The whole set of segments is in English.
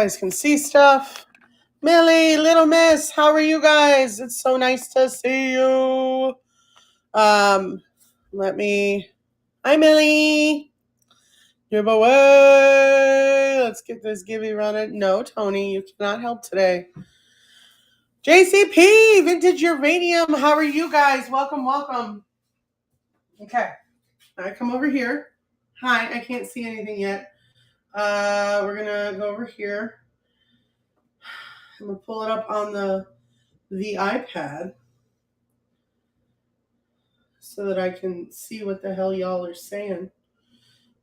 guys can see stuff. Millie, Little Miss, how are you guys? It's so nice to see you. Hi, Millie. Give away. Let's get this gibby running. No, Tony, you cannot help today. JCP, Vintage Uranium, how are you guys? Welcome, welcome. Okay, I come over here. Hi, I can't see anything yet. We're gonna go over here. I'm gonna pull it up on the iPad so that I can see what the hell y'all are saying.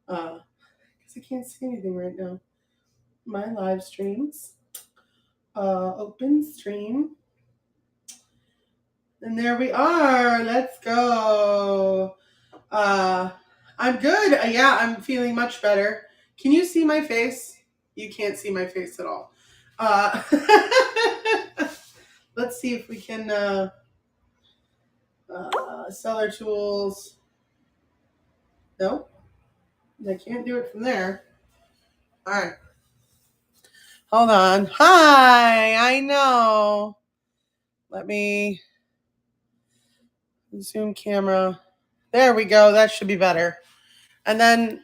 Because I can't see anything right now. My live streams. Open stream. And there we are. Let's go. I'm good. Yeah, I'm feeling much better. Can you see my face? You can't see my face at all. Let's see if we can seller tools. Nope. I can't do it from there. All right. Hold on. Hi, I know. Let me zoom camera. There we go. That should be better. And then,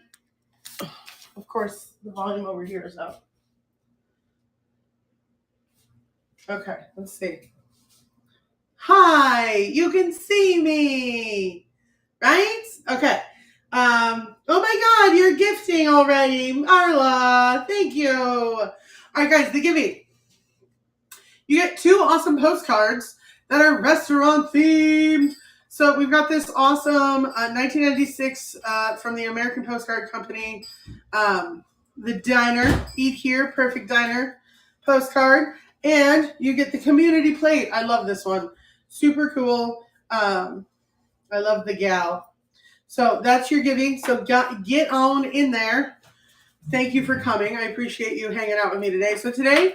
of course, the volume over here is up. Okay, let's see. Hi, you can see me, right? Okay. Oh my God, you're gifting already. Marla, thank you. All right, guys, the giving. You get 2 awesome postcards that are restaurant themed. So we've got this awesome 1996 from the American Postcard Company, the Diner, Eat Here, Perfect Diner postcard. And you get the community plate. I love this one. Super cool. I love the gal. So that's your giving. So get on in there. Thank you for coming. I appreciate you hanging out with me today. So today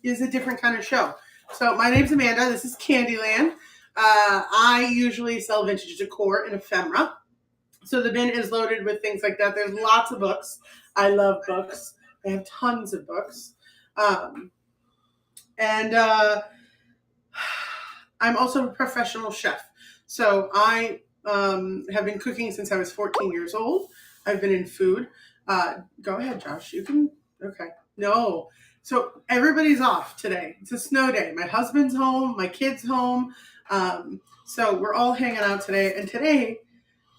is a different kind of show. So my name's Amanda. This is Candyland. I usually sell vintage decor and ephemera. So the bin is loaded with things like that. There's lots of books. I love books. I have tons of books. And I'm also a professional chef. So I have been cooking since I was 14 years old. I've been in food. Go ahead, Josh. You can. Okay. No. So everybody's off today. It's a snow day. My husband's home. My kid's home. So we're all hanging out today. And today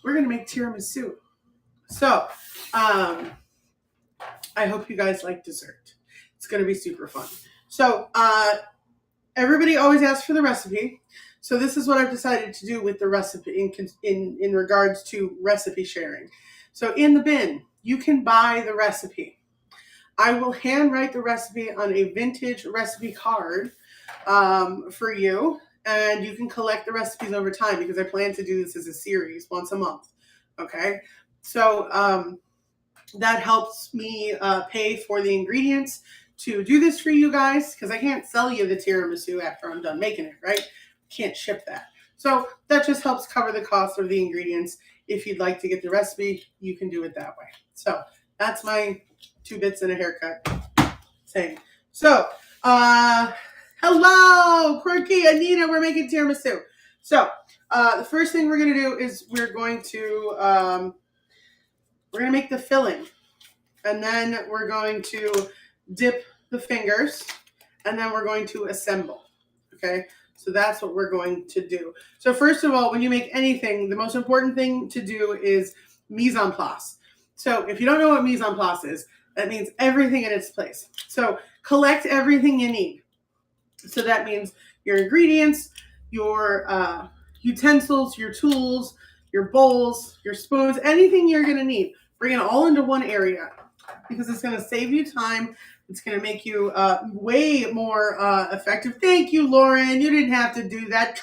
we're going to make tiramisu. So I hope you guys like dessert. It's going to be super fun. So everybody always asks for the recipe. So this is what I've decided to do with the recipe in regards to recipe sharing. So in the bin, you can buy the recipe. I will handwrite the recipe on a vintage recipe card for you, and you can collect the recipes over time because I plan to do this as a series once a month. Okay, so that helps me pay for the ingredients to do this for you guys because I can't sell you the tiramisu after I'm done making it, right? Can't ship that. So that just helps cover the cost of the ingredients. If you'd like to get the recipe, you can do it that way. So that's my 2 bits and a haircut. Same. So, hello, Quirky, Anita, we're making tiramisu. So, the first thing we're going to do is we're going to make the filling. And then we're going to dip the fingers. And then we're going to assemble. Okay? So that's what we're going to do. So first of all, when you make anything, the most important thing to do is mise en place. So if you don't know what mise en place is, that means everything in its place. So collect everything you need. So that means your ingredients, your utensils, your tools, your bowls, your spoons, anything you're going to need. Bring it all into one area because it's going to save you time. It's going to make you way more effective. Thank you, Lauren. You didn't have to do that.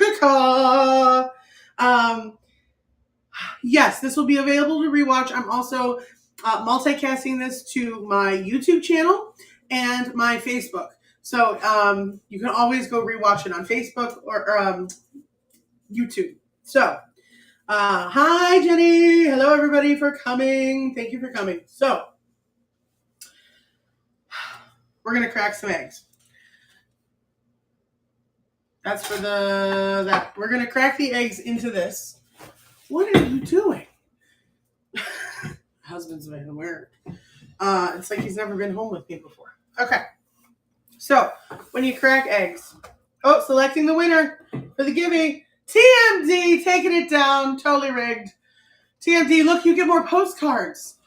Yes, this will be available to rewatch. I'm also multicasting this to my YouTube channel and my Facebook. So you can always go rewatch it on Facebook or YouTube. So hi, Jenny. Hello, everybody, for coming. Thank you for coming. So we're going to crack some eggs. That's for that. We're going to crack the eggs into this. What are you doing? Husband's been weird. It's like he's never been home with me before. Okay. So, when you crack eggs. Oh, selecting the winner for the gimme. TMD, taking it down. Totally rigged. TMD, look, you get more postcards.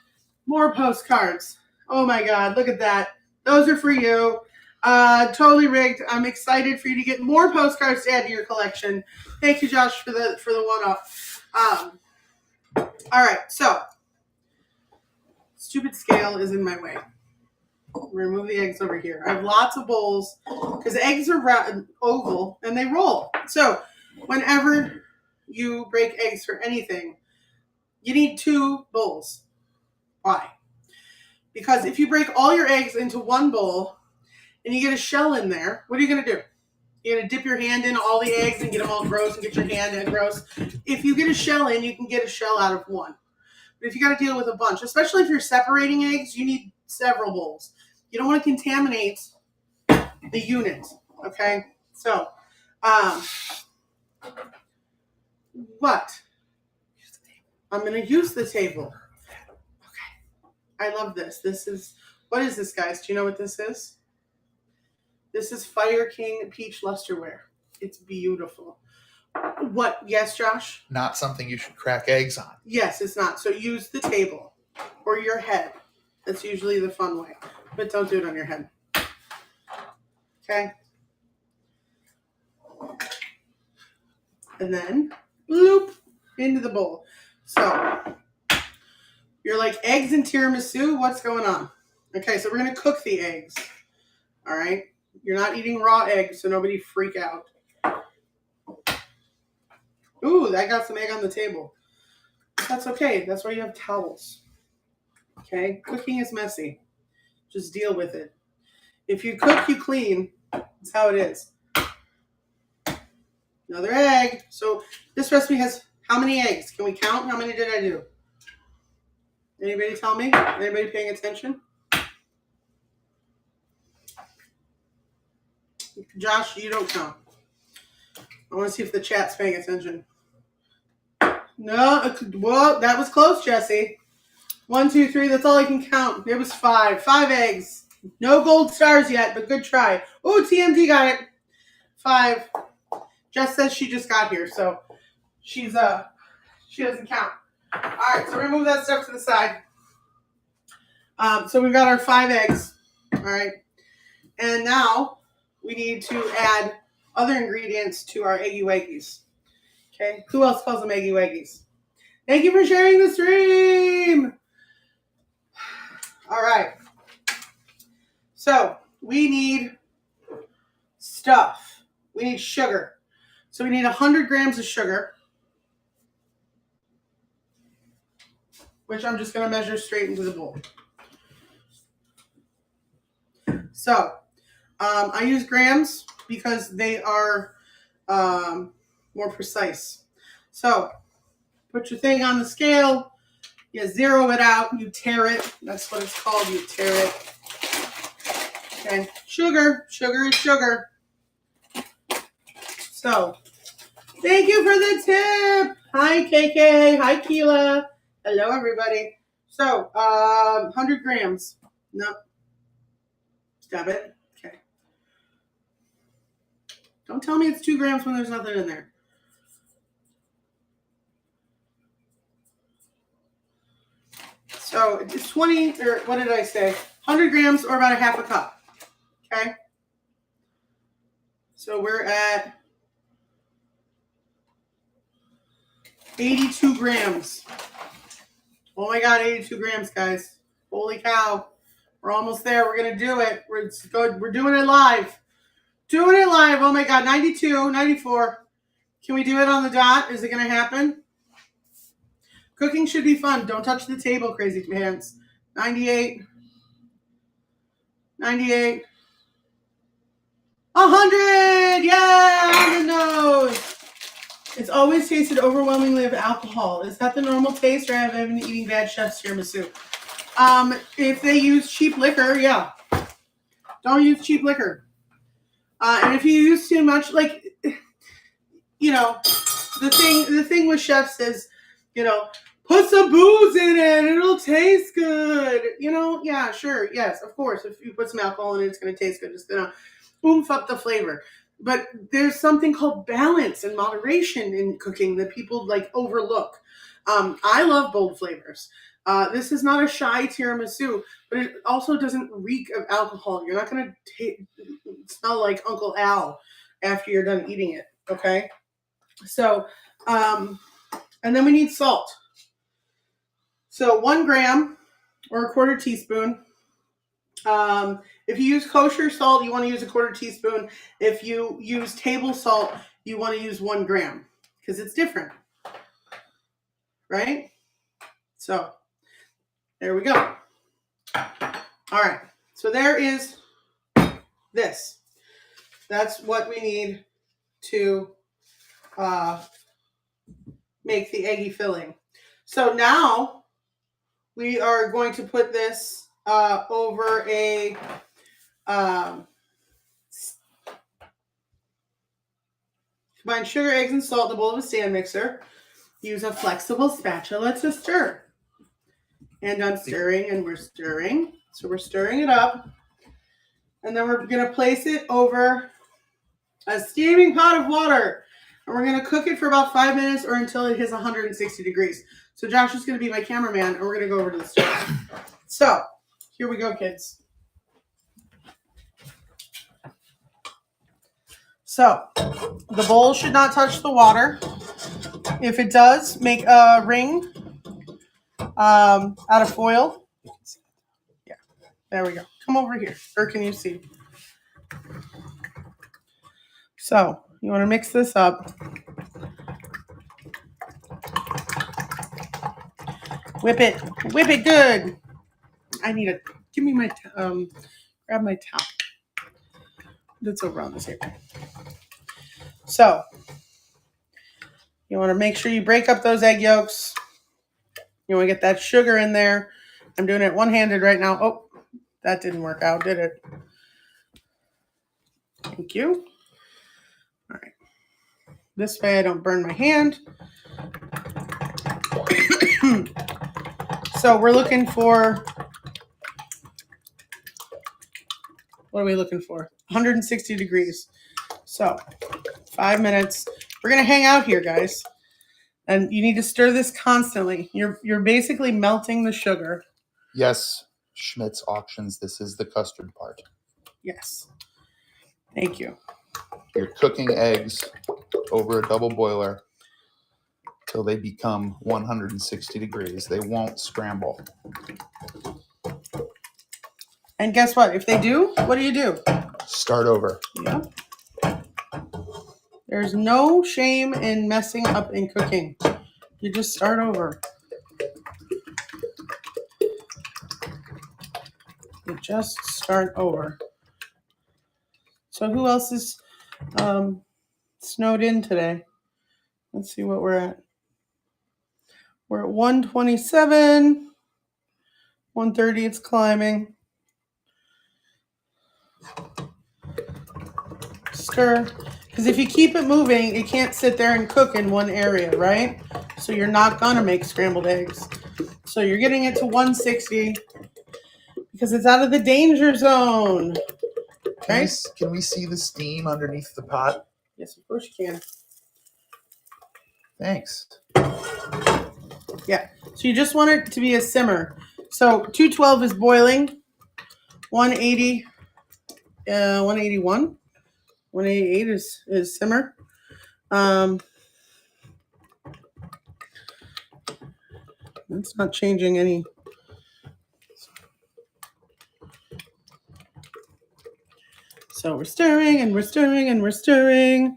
More postcards. Oh my God, look at that. Those are for you. Totally rigged. I'm excited for you to get more postcards to add to your collection. Thank you, Josh, for the one-off. All right, so stupid scale is in my way. Remove the eggs over here. I have lots of bowls because eggs are round, oval and they roll. So whenever you break eggs for anything, you need 2 bowls. Why? Because if you break all your eggs into one bowl and you get a shell in there, what are you going to do? You're going to dip your hand in all the eggs and get them all gross and get your hand in gross. If you get a shell in, you can get a shell out of one. But if you got to deal with a bunch, especially if you're separating eggs, you need several bowls. You don't want to contaminate the unit, okay? So, what? I'm going to use the table. Okay. I love this. What is this, guys? Do you know what this is? This is Fire King Peach Lusterware. It's beautiful. What? Yes, Josh? Not something you should crack eggs on. Yes, it's not. So use the table or your head. That's usually the fun way. But don't do it on your head. Okay? And then, bloop, into the bowl. So, you're like, eggs and tiramisu? What's going on? Okay, so we're going to cook the eggs. All right? You're not eating raw eggs, so nobody freak out. Ooh, that got some egg on the table. That's okay. That's why you have towels. Okay? Cooking is messy. Just deal with it. If you cook, you clean. That's how it is. Another egg. So this recipe has how many eggs? Can we count? How many did I do? Anybody tell me? Anybody paying attention? Josh, you don't count. I want to see if the chat's paying attention. No, well, that was close, Jesse. 1, 2, 3, that's all I can count. It was 5. 5 eggs. No gold stars yet, but good try. Oh, TMD got it. 5. Jess says she just got here, so she doesn't count. All right, so remove that stuff to the side. So we've got our 5 eggs. All right. And now we need to add other ingredients to our eggy waggies. Okay. Who else calls them eggy waggies? Thank you for sharing the stream. All right. So we need stuff. We need sugar. So we need 100 grams of sugar, which I'm just going to measure straight into the bowl. So I use grams because they are more precise. So put your thing on the scale. You zero it out. You tare it. That's what it's called. You tare it. Okay. Sugar. Sugar is sugar. So thank you for the tip. Hi, KK. Hi, Keela. Hello, everybody. So 100 grams. No. Stop it. Okay. Don't tell me it's 2 grams when there's nothing in there. So it's 20, or what did I say? 100 grams or about a half a cup. Okay. So we're at 82 grams. Oh my God, 82 grams, guys. Holy cow. We're almost there. We're going to do it. We're doing it live. Doing it live. Oh my God, 92, 94. Can we do it on the dot? Is it going to happen? Cooking should be fun. Don't touch the table, crazy pants. 98. 98. 100! Yeah, on the nose. It's always tasted overwhelmingly of alcohol. Is that the normal taste, or have I been eating bad chef's tiramisu? If they use cheap liquor, yeah. Don't use cheap liquor. And if you use too much, like, you know, the thing with chefs is, you know, put some booze in it, it'll taste good. You know, yeah, sure, yes, of course. If you put some alcohol in it, it's going to taste good. It's going to oomph up the flavor. But there's something called balance and moderation in cooking that people like overlook. I love bold flavors. This is not a shy tiramisu, but it also doesn't reek of alcohol. You're not going to smell like Uncle Al after you're done eating it. Okay. So, and then we need salt. So 1 gram or a quarter teaspoon. If you use kosher salt, you want to use a quarter teaspoon. If you use table salt, you want to use 1 gram because it's different. Right? So there we go. All right. So there is this. That's what we need to make the eggy filling. So now we are going to put this over a combine sugar, eggs, and salt in the bowl of a stand mixer. Use a flexible spatula to stir. And I'm stirring and we're stirring. So we're stirring it up. And then we're going to place it over a steaming pot of water. And we're going to cook it for about 5 minutes or until it hits 160 degrees. So Josh is going to be my cameraman and we're going to go over to the stove. So here we go, kids. So the bowl should not touch the water. If it does, make a ring out of foil. Yeah, there we go. Come over here. Or can you see? So you want to mix this up. Whip it. Whip it good. I need a, give me my, grab my towel. That's over on the table. So you want to make sure you break up those egg yolks. You want to get that sugar in there. I'm doing it one-handed right now. Oh, that didn't work out, did it? Thank you. All right. This way I don't burn my hand. So we're looking for, what are we looking for? 160 degrees. So 5 minutes. We're going to hang out here, guys. And you need to stir this constantly. You're basically melting the sugar. Yes, Schmidt's auctions. This is the custard part. Yes. Thank you. You're cooking eggs over a double boiler till they become 160 degrees. They won't scramble. And guess what? If they do, what do? Start over. Yeah. There's no shame in messing up in cooking. You just start over. You just start over. So who else is snowed in today? Let's see what we're at. We're at 127. 130, it's climbing. Stir. Because if you keep it moving, it can't sit there and cook in one area, right? So you're not going to make scrambled eggs. So you're getting it to 160 because it's out of the danger zone. Okay? Can we see the steam underneath the pot? Yes, of course you can. Thanks. Yeah. So you just want it to be a simmer. So 212 is boiling. 180, 181. 188 is simmer. It's not changing any. So we're stirring and we're stirring and we're stirring.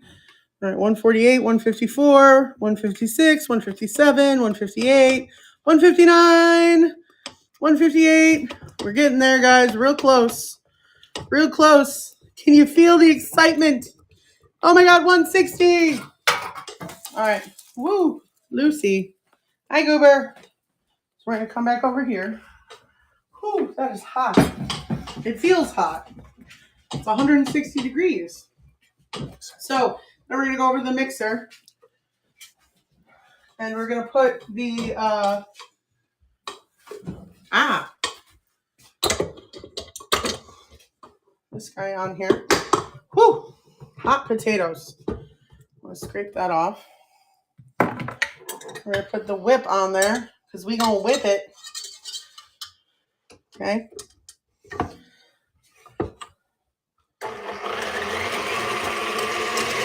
All right, 148, 154, 156, 157, 158, 159, 158. We're getting there, guys. Real close. Real close. Can you feel the excitement? Oh my God, 160. All right. Woo. Lucy. Hi, Goober. So we're going to come back over here. Whew, that is hot. It feels hot. It's 160 degrees. So then we're going to go over to the mixer. And we're going to put the, this guy on here. Whew! Hot potatoes. I'm going to scrape that off. We're going to put the whip on there because we're going to whip it. Okay.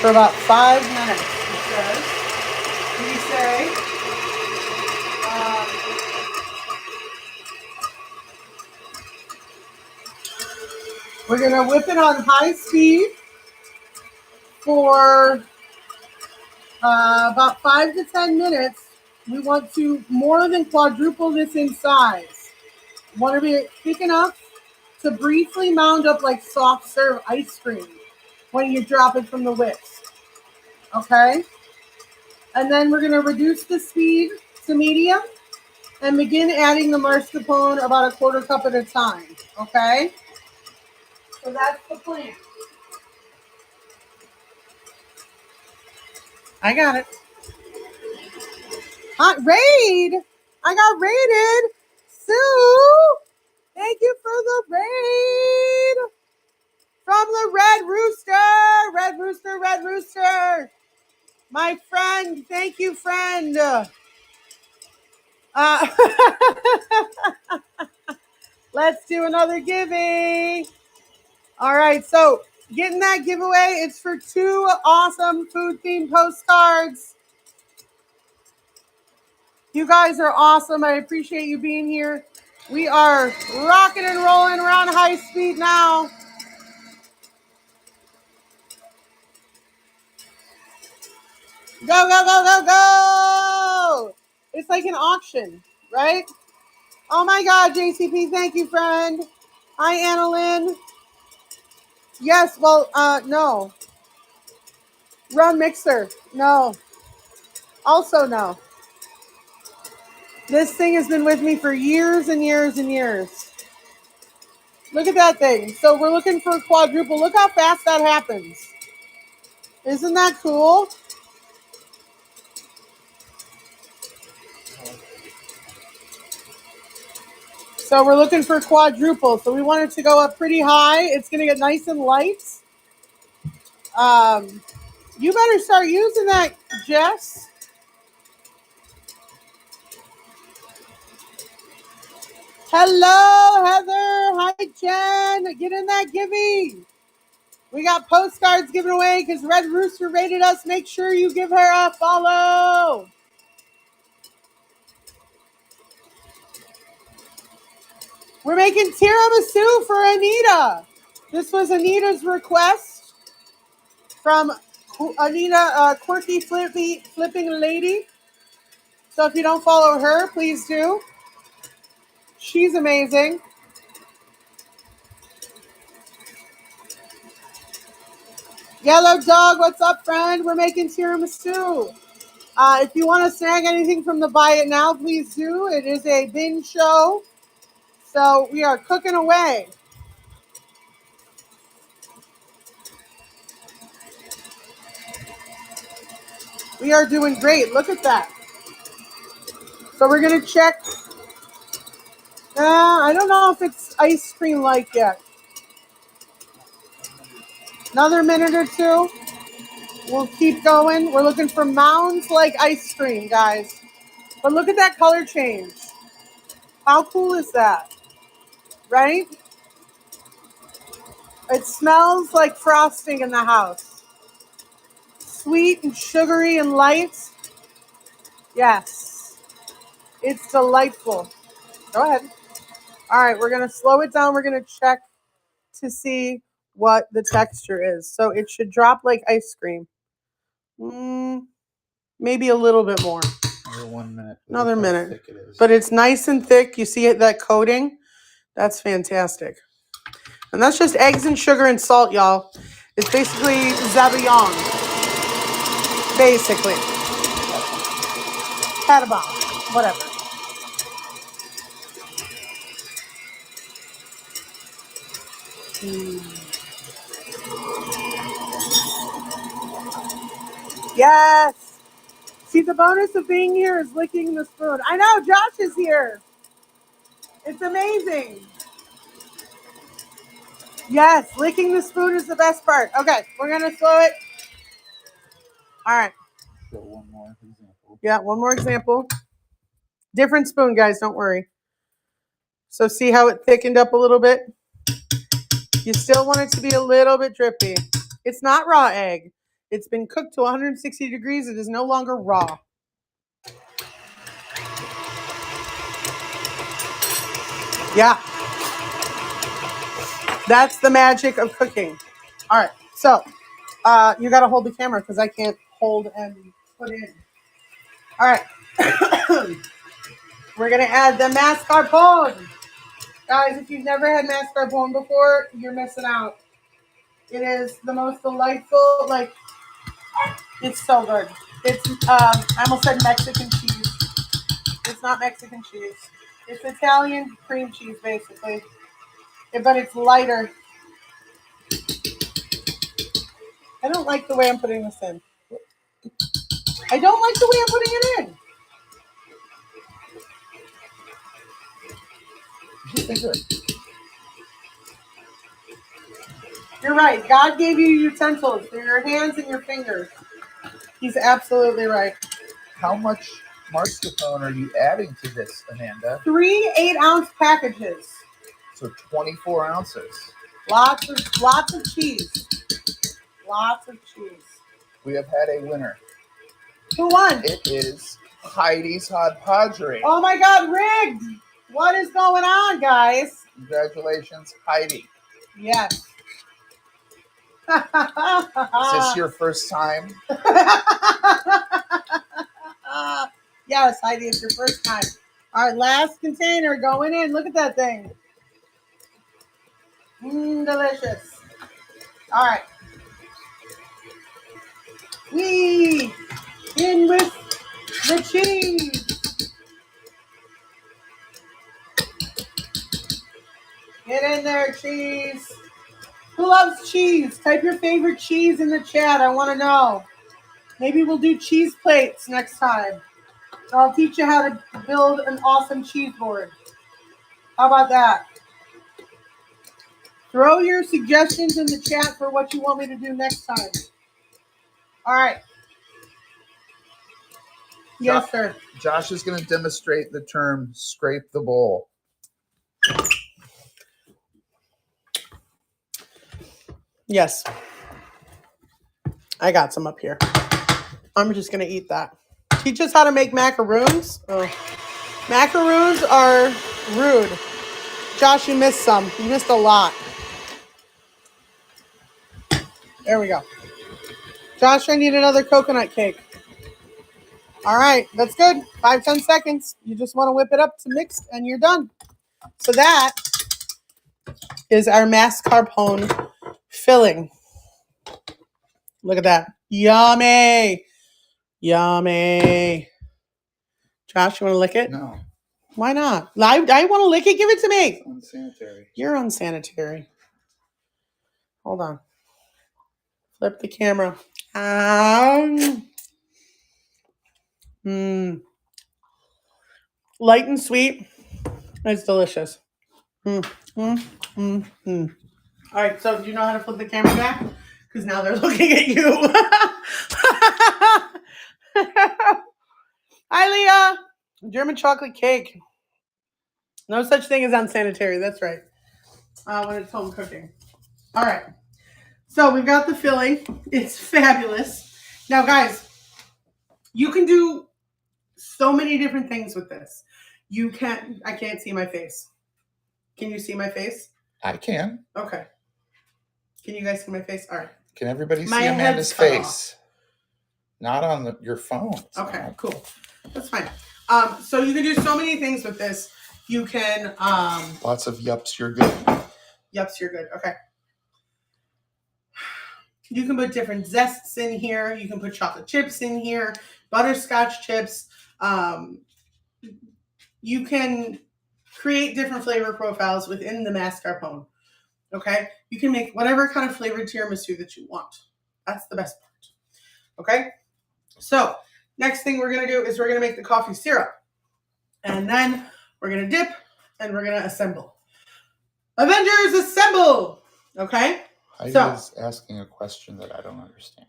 For about 5 minutes, it says. We say, we're going to whip it on high speed for about 5 to 10 minutes. We want to more than quadruple this in size. Want to be thick enough to briefly mound up like soft serve ice cream when you drop it from the whisk. Okay? And then we're going to reduce the speed to medium and begin adding the mascarpone about a quarter cup at a time. Okay? So that's the plan. I got it. Hot raid! I got raided! Sue! Thank you for the raid! From the Red Rooster! Red Rooster, Red Rooster! My friend, thank you, friend. Let's do another giving. All right, so getting that giveaway, it's for 2 awesome food-themed postcards. You guys are awesome. I appreciate you being here. We are rocking and rolling around high speed now. Go, go, go, go, go! It's like an auction, right? Oh my God, JCP, thank you, friend. Hi, Annalyn. Yes, well, no. Run mixer, no. Also, no. This thing has been with me for years and years and years. Look at that thing. So we're looking for a quadruple. Look how fast that happens. Isn't that cool? So we're looking for quadruple. So we want it to go up pretty high. It's going to get nice and light. You better start using that, Jess. Hello, Heather. Hi, Jen. Get in that giving. We got postcards given away because Red Rooster rated us. Make sure you give her a follow. We're making tiramisu for Anita. This was Anita's request from Anita, Quirky Flipping Lady. So if you don't follow her, please do. She's amazing. Yellow Dog, what's up, friend? We're making tiramisu. If you want to snag anything from the Buy It Now, please do. It is a binge show. So we are cooking away. We are doing great. Look at that. So we're going to check. I don't know if it's ice cream-like yet. Another minute or two. We'll keep going. We're looking for mounds like ice cream, guys. But look at that color change. How cool is that? Right? It smells like frosting in the house. Sweet and sugary and light. Yes. It's delightful. Go ahead. All right, we're going to slow it down. We're going to check to see what the texture is. So it should drop like ice cream. Maybe a little bit more. Another 1 minute. Another minute. But it's nice and thick. You see it, that coating? That's fantastic. And that's just eggs and sugar and salt, y'all. It's basically Zabillon. Basically. Catabon. Whatever. Yes. See, the bonus of being here is licking the spoon. I know, Josh is here. It's amazing. Yes, licking the spoon is the best part. Okay, we're going to slow it. All right. So one more example. Yeah, one more example. Different spoon, guys, don't worry. So see how it thickened up a little bit? You still want it to be a little bit drippy. It's not raw egg. It's been cooked to 160 degrees. It is no longer raw. Yeah. That's the magic of cooking. All right, so you got to hold the camera because I can't hold and put in. All right. We're going to add the mascarpone. Guys, if you've never had mascarpone before, you're missing out. It is the most delightful, like, it's so good. It's, I almost said Mexican cheese. It's not Mexican cheese. It's Italian cream cheese, basically. But it's lighter. I don't like the way I'm putting this in. I don't like the way I'm putting it in. You're right. God gave you utensils for your hands and your fingers. He's absolutely right. How much mascarpone are you adding to this, Amanda? 3 8-ounce packages. So 24 ounces. Lots of cheese. Lots of cheese. We have had a winner. Who won? It is Heidi's Hot Padre. Oh my God, rigged! What is going on, guys? Congratulations, Heidi. Yes. Is this your first time? Yes, Heidi, it's your first time. All right, last container going in. Look at that thing. Delicious. All right. We in with the cheese. Get in there, cheese. Who loves cheese? Type your favorite cheese in the chat. I want to know. Maybe we'll do cheese plates next time. I'll teach you how to build an awesome cheese board. How about that? Throw your suggestions in the chat for what you want me to do next time. All right. Yes, sir. Josh is going to demonstrate the term scrape the bowl. Yes. I got some up here. I'm just going to eat that. Teach us how to make macaroons. Oh. Macaroons are rude. Josh, you missed some. You missed a lot. There we go. Josh, I need another coconut cake. All right, that's good. 5-10 seconds. You just want to whip it up to mixed and you're done. So that is our mascarpone filling. Look at that. Yummy. Yummy. Josh, you want to lick it? No. Why not? I want to lick it. Give it to me. It's unsanitary. You're unsanitary. Hold on. Flip the camera. Light and sweet. It's delicious. All right, so do you know how to flip the camera back? Because now they're looking at you. Hi, Leah. German chocolate cake. No such thing as unsanitary. That's right. When it's home cooking. All right. So we've got the filling. It's fabulous. Now, guys, you can do so many different things with this. I can't see my face. Can you see my face? I can. Okay. Can you guys see my face? All right. Can everybody My see Amanda's head's cut face? Not on your phone. Okay, cool. That's fine. So you can do so many things with this. You can Lots of yups, you're good. Yups, you're good. Okay. You can put different zests in here. You can put chocolate chips in here, butterscotch chips. You can create different flavor profiles within the mascarpone. Okay? You can make whatever kind of flavored tiramisu that you want. That's the best part. Okay? So next thing we're going to do is we're going to make the coffee syrup. And then we're going to dip and we're going to assemble. Avengers assemble! Okay? Heidi So, is asking a question that I don't understand.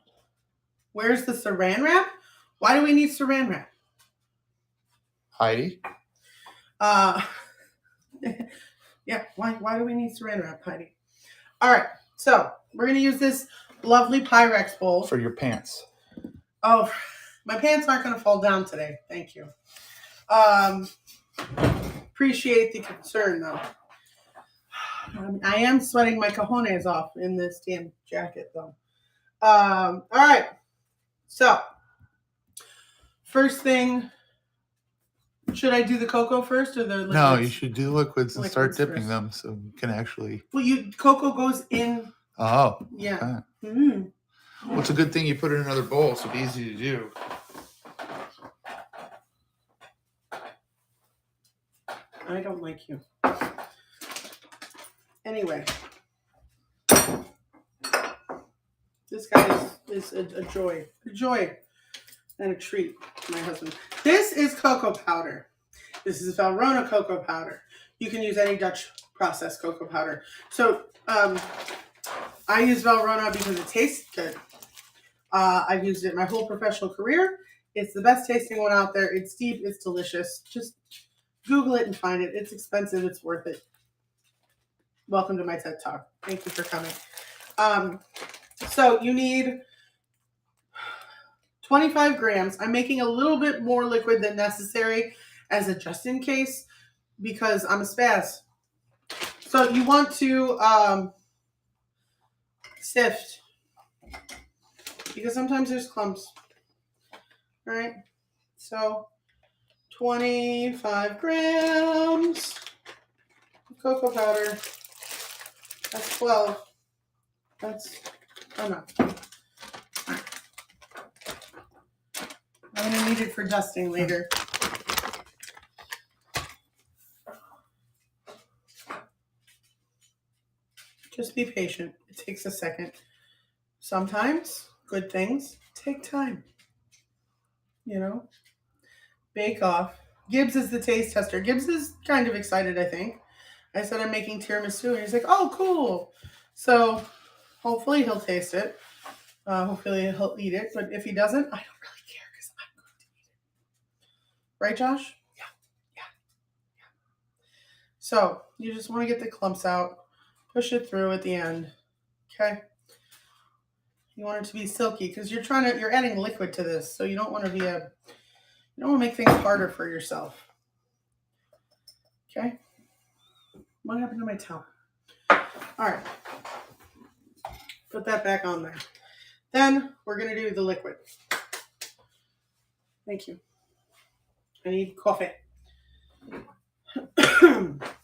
Where's the saran wrap? Why do we need saran wrap? Heidi? Yeah, why do we need saran wrap, Heidi? All right, so we're going to use this lovely Pyrex bowl. For your pants. Oh, my pants aren't going to fall down today. Thank you. Appreciate the concern, though. I am sweating my cojones off in this damn jacket, though. All right. So, first thing, should I do the cocoa first or the liquids? No, you should do liquids and start Liquids dipping first. them so you can actually. Well, cocoa goes in. Oh. Yeah. Okay. Mm. Well, it's a good thing you put it in another bowl, so it'd be easy to do. I don't like you. Anyway. This guy is a joy. A joy and a treat to my husband. This is cocoa powder. This is Valrhona cocoa powder. You can use any Dutch processed cocoa powder. So I use Valrhona because it tastes good. I've used it my whole professional career. It's the best tasting one out there. It's deep. It's delicious. Just Google it and find it. It's expensive. It's worth it. Welcome to my TED Talk. Thank you for coming. So you need 25 grams. I'm making a little bit more liquid than necessary as a just in case because I'm a spaz. So you want to sift because sometimes there's clumps. All right. So 25 grams of cocoa powder. That's 12. That's enough. Right. I'm going to need it for dusting later. Just be patient. It takes a second. Sometimes good things take time. You know? Bake Off. Gibbs is the taste tester. Gibbs is kind of excited, I think. I said I'm making tiramisu, and he's like, oh, cool. So hopefully he'll taste it. Hopefully he'll eat it. But if he doesn't, I don't really care because I'm going to eat it. Right, Josh? Yeah. So you just want to get the clumps out. Push it through at the end. Okay? You want it to be silky because you're adding liquid to this. So you don't want to make things harder for yourself. Okay? What happened to my towel? All right. Put that back on there. Then we're going to do the liquid. Thank you. I need coffee.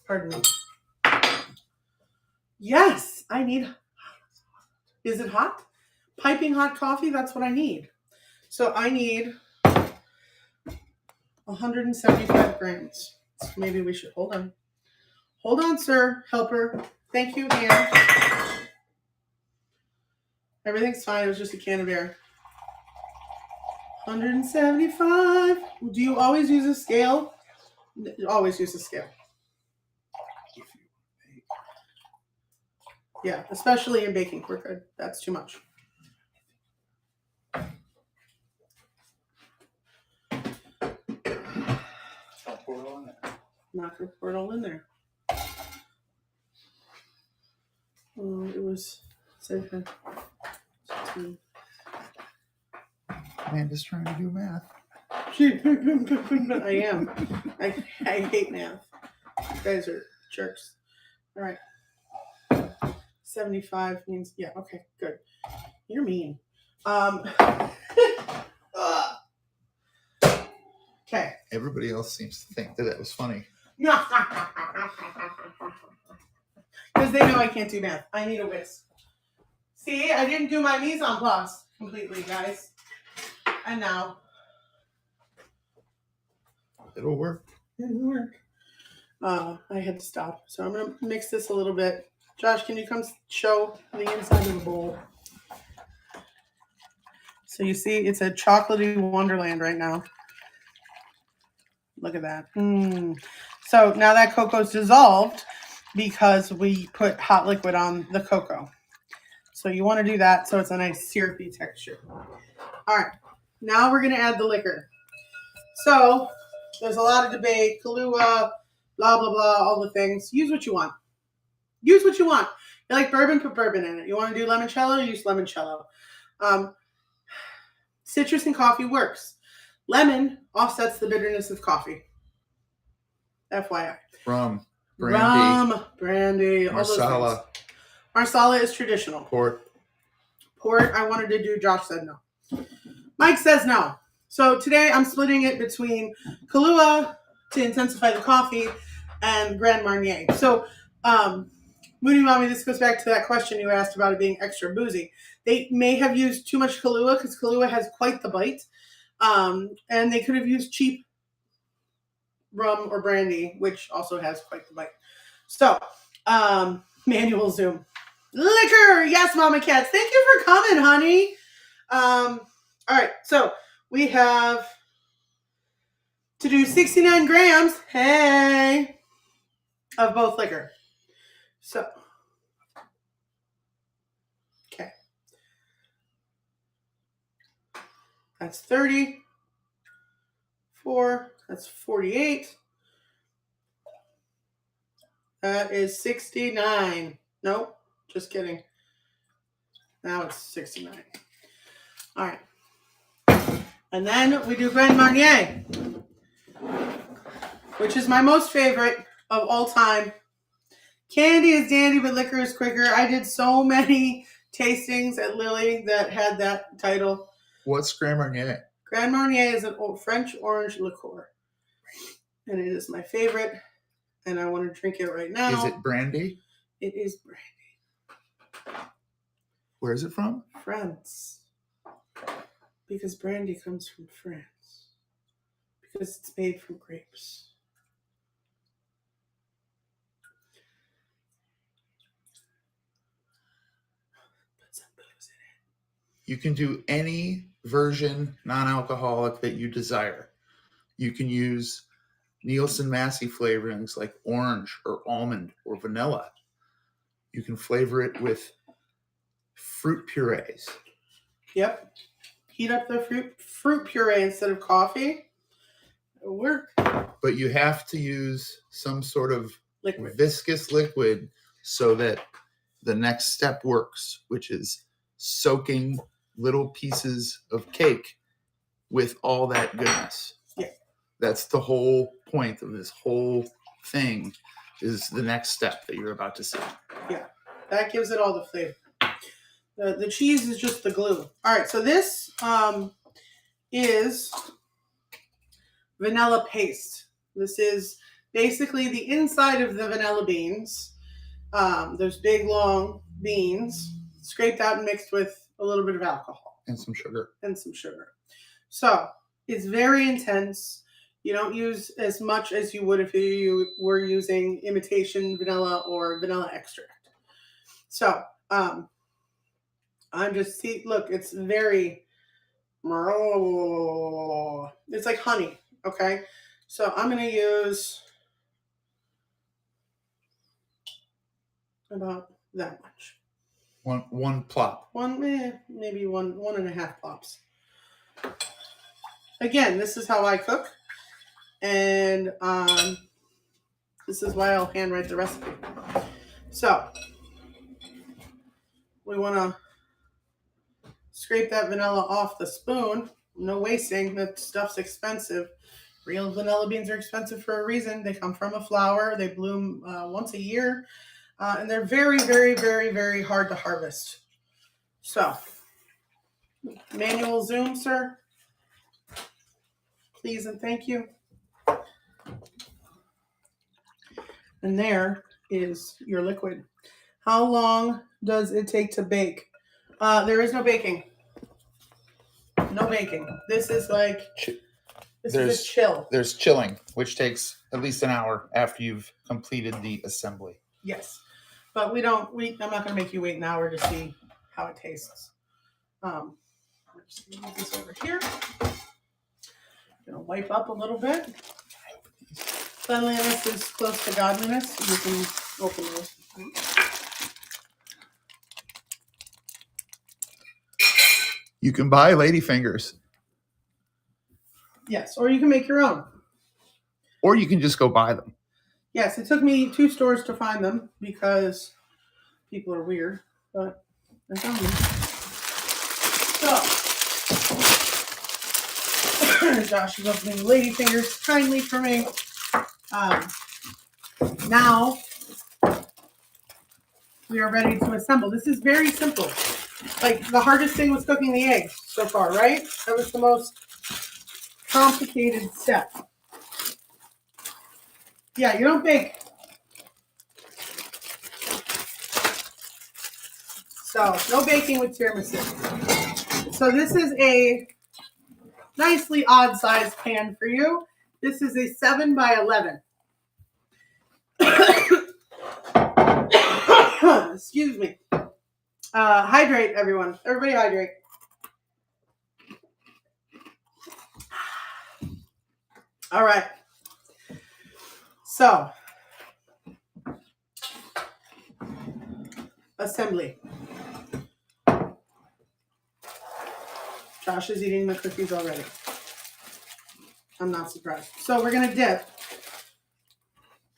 Pardon me. Yes, I need. Is it hot? Piping hot coffee? That's what I need. So I need 175 grams. So maybe we should hold on. Hold on, sir. Helper. Thank you, Anne. Everything's fine. It was just a can of air. 175. Do you always use a scale? Always use a scale. Yeah, especially in baking. We're good. That's too much. Not gonna pour it all in there. It was 7. Amanda's trying to do math. I am. I hate math. You guys are jerks. All right. 75 means, yeah, okay, good. You're mean. Okay. Everybody else seems to think that was funny. Because they know I can't do math. I need a whisk. See, I didn't do my mise en place completely, guys. And now. It'll work. It'll work. I had to stop. So I'm going to mix this a little bit. Josh, can you come show the inside of the bowl? So you see, it's a chocolatey wonderland right now. Look at that. So now that cocoa's dissolved because we put hot liquid on the cocoa. So you want to do that so it's a nice syrupy texture. All right, now we're going to add the liquor. So there's a lot of debate, Kahlua, blah, blah, blah, all the things. Use what you want. Use what you want. You like bourbon, put bourbon in it. You want to do limoncello, use limoncello. Citrus in coffee works. Lemon offsets the bitterness of coffee. FYI. Rum, brandy, all those things. marsala. Marsala is traditional. Port, I wanted to do, Josh said no. Mike says no. So today I'm splitting it between Kahlua to intensify the coffee and Grand Marnier. So, Moody Mommy, this goes back to that question you asked about it being extra boozy. They may have used too much Kahlua because Kahlua has quite the bite. And they could have used cheap rum or brandy, which also has quite the bite. So, manual zoom. Liquor! Yes, Mama Cats. Thank you for coming, honey. All right, so we have to do 69 grams, hey, of both liquor. So, okay. That's 34. That's 48. That is 69. Nope, just kidding. Now it's 69. All right. And then we do Grand Marnier, which is my most favorite of all time. Candy is dandy, but liquor is quicker. I did so many tastings at Lily that had that title. What's Grand Marnier? Grand Marnier is a French orange liqueur. And it is my favorite. And I want to drink it right now. Is it brandy? It is brandy. Where is it from? France. Because brandy comes from France. Because it's made from grapes. Put some booze in it. You can do any version non-alcoholic that you desire. You can use Nielsen Massey flavorings like orange or almond or vanilla. You can flavor it with fruit purees. Yep. Heat up the fruit puree instead of coffee. It'll work. But you have to use some sort of Liquid. viscous liquid so that the next step works, which is soaking little pieces of cake with all that goodness. Yeah. That's the whole point of this whole thing, is the next step that you're about to see. Yeah. That gives it all the flavor. The cheese is just the glue. All right, so this is vanilla paste. This is basically the inside of the vanilla beans. Those big, long beans scraped out and mixed with a little bit of alcohol. And some sugar. So it's very intense. You don't use as much as you would if you were using imitation vanilla or vanilla extract. So, I'm just, look, it's very, it's like honey, okay? So I'm going to use about that much. One plop. Maybe one and a half plops. Again, this is how I cook, and this is why I'll handwrite the recipe. So we want to scrape that vanilla off the spoon. No wasting. That stuff's expensive. Real vanilla beans are expensive for a reason. They come from a flower. They bloom once a year. And they're very, very, very, very hard to harvest. So, manual zoom, sir. Please and thank you. And there is your liquid. How long does it take to bake? There is no baking. No baking. This is like, this is a chill. There's chilling, which takes at least an hour after you've completed the assembly. Yes. But I'm not going to make you wait an hour to see how it tastes. just gonna move this over here. Gonna wipe up a little bit. Cleanliness is close to godliness. You can open this. You can buy ladyfingers. Yes, or you can make your own. Or you can just go buy them. Yes, it took me 2 stores to find them because people are weird, but I found them. So, Josh is opening the ladyfingers kindly for me. Now, we are ready to assemble. This is very simple. Like, the hardest thing was cooking the eggs so far, right? That was the most complicated step. Yeah, you don't bake. So, no baking with tiramisu. So this is a nicely odd-sized pan for you. This is a 7 by 11. Excuse me. Hydrate, everyone. Everybody hydrate. All right. So, assembly. Josh is eating the cookies already. I'm not surprised. So we're going to dip.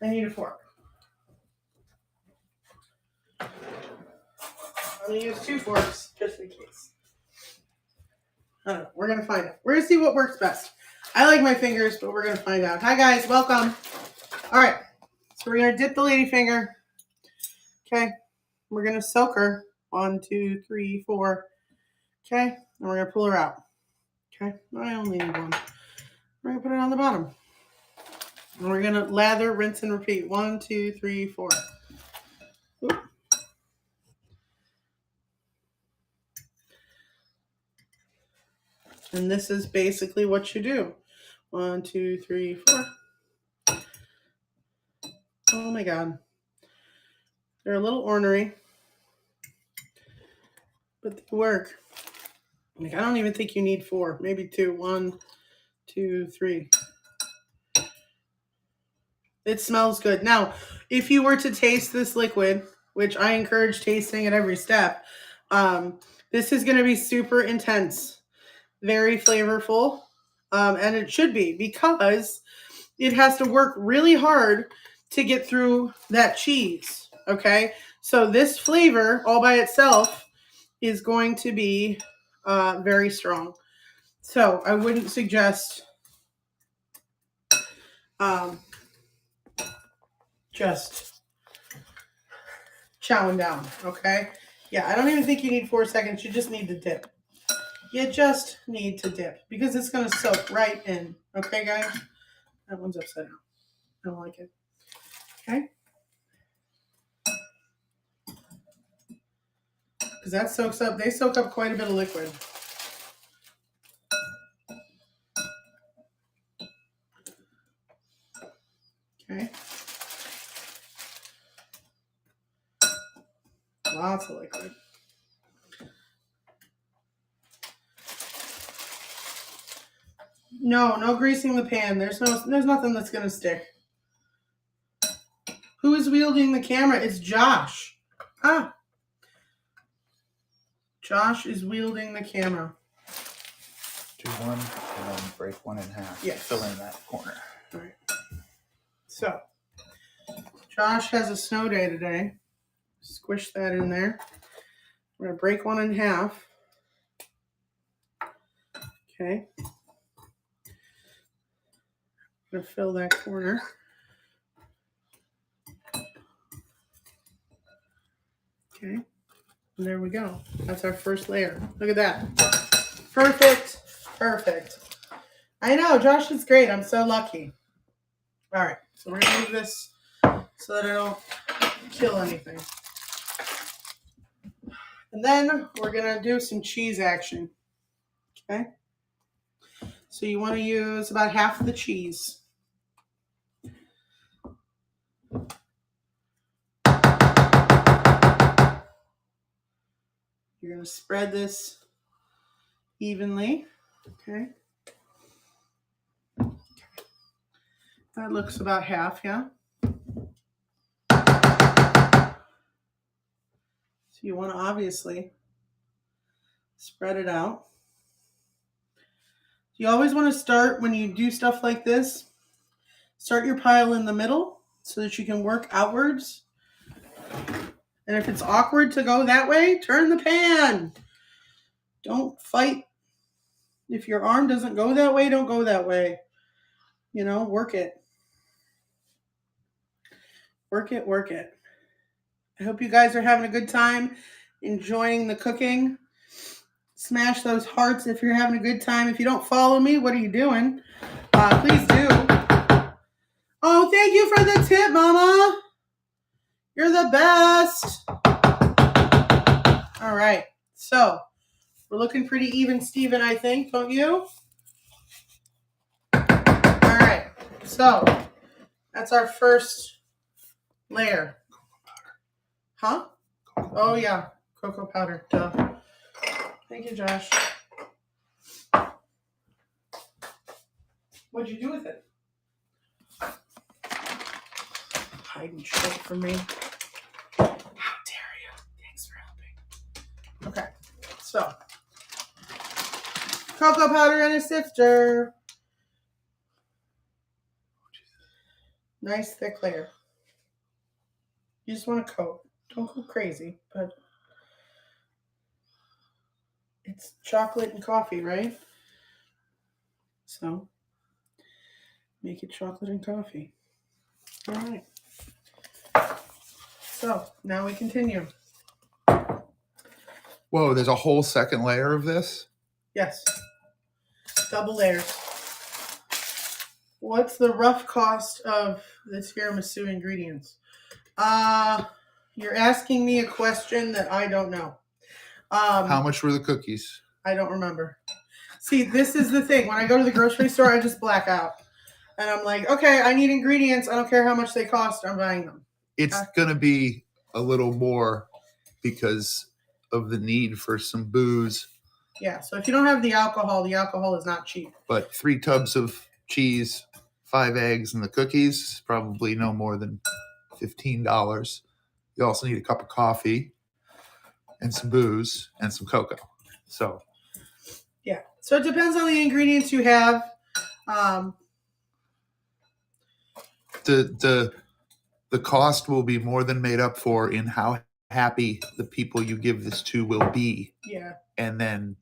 I need a fork. I'm going to use 2 forks just in case. I don't know. We're going to find out. We're going to see what works best. I like my fingers, but we're going to find out. Hi, guys. Welcome. All right. So we're going to dip the ladyfinger. Okay. We're going to soak her. 1, 2, 3, 4. Okay. And we're going to pull her out. Okay. I only need one. We're going to put it on the bottom. And we're going to lather, rinse, and repeat. 1, 2, 3, 4. Oop. And this is basically what you do. 1, 2, 3, 4. Oh my God. They're a little ornery, but they work. Like, I don't even think you need 4, maybe 2. 1, 2, 3. It smells good. Now, if you were to taste this liquid, which I encourage tasting at every step, this is going to be super intense, very flavorful, and it should be because it has to work really hard to get through that cheese, okay? So this flavor all by itself is going to be very strong. So I wouldn't suggest just chowing down, okay? Yeah, I don't even think you need 4 seconds. You just need to dip. You just need to dip because it's going to soak right in, okay, guys? That one's upside down. I don't like it. Okay? Because that soaks up, they soak up quite a bit of liquid. Okay? Lots of liquid. No greasing the pan. There's nothing that's gonna stick. Who is wielding the camera? It's Josh. Ah. Josh is wielding the camera. Do one and then break one in half. Yes. Fill in that corner. All right. So, Josh has a snow day today. Squish that in there. We're going to break one in half. Okay. I'm going to fill that corner. Okay. And there we go. That's our first layer. Look at that. Perfect. Perfect. I know. Josh is great. I'm so lucky. All right. So we're going to move this so that I don't kill anything. And then we're going to do some cheese action. Okay. So you want to use about half of the cheese. You're going to spread this evenly. Okay. That looks about half, yeah? So you want to obviously spread it out. You always want to start, when you do stuff like this, start your pile in the middle so that you can work outwards. And if it's awkward to go that way, turn the pan. Don't fight. If your arm doesn't go that way, don't go that way. You know, work it. Work it, work it. I hope you guys are having a good time enjoying the cooking. Smash those hearts if you're having a good time. If you don't follow me, what are you doing? Please do. Oh, thank you for the tip, Mama. You're the best. All right. So we're looking pretty even, Steven, I think. Don't you? All right. So that's our first layer. Huh? Oh, yeah. Cocoa powder. Duh. Thank you, Josh. What'd you do with it? Hide and shit from me. How dare you? Thanks for helping. Okay. So, cocoa powder in a sifter. Nice thick layer. You just want to coat. Don't go crazy, but it's chocolate and coffee, right? So, make it chocolate and coffee. All right. So, now we continue. Whoa, there's a whole second layer of this? Yes. Double layers. What's the rough cost of the tiramisu ingredients? You're asking me a question that I don't know. How much were the cookies? I don't remember. See, this is the thing. When I go to the grocery store, I just black out. And I'm like, okay, I need ingredients. I don't care how much they cost. I'm buying them. It's going to be a little more because of the need for some booze. Yeah, so if you don't have the alcohol is not cheap. But 3 tubs of cheese, 5 eggs, and the cookies, probably no more than $15. You also need a cup of coffee and some booze and some cocoa. So yeah, so it depends on the ingredients you have. The cost will be more than made up for in how happy the people you give this to will be. Yeah. And then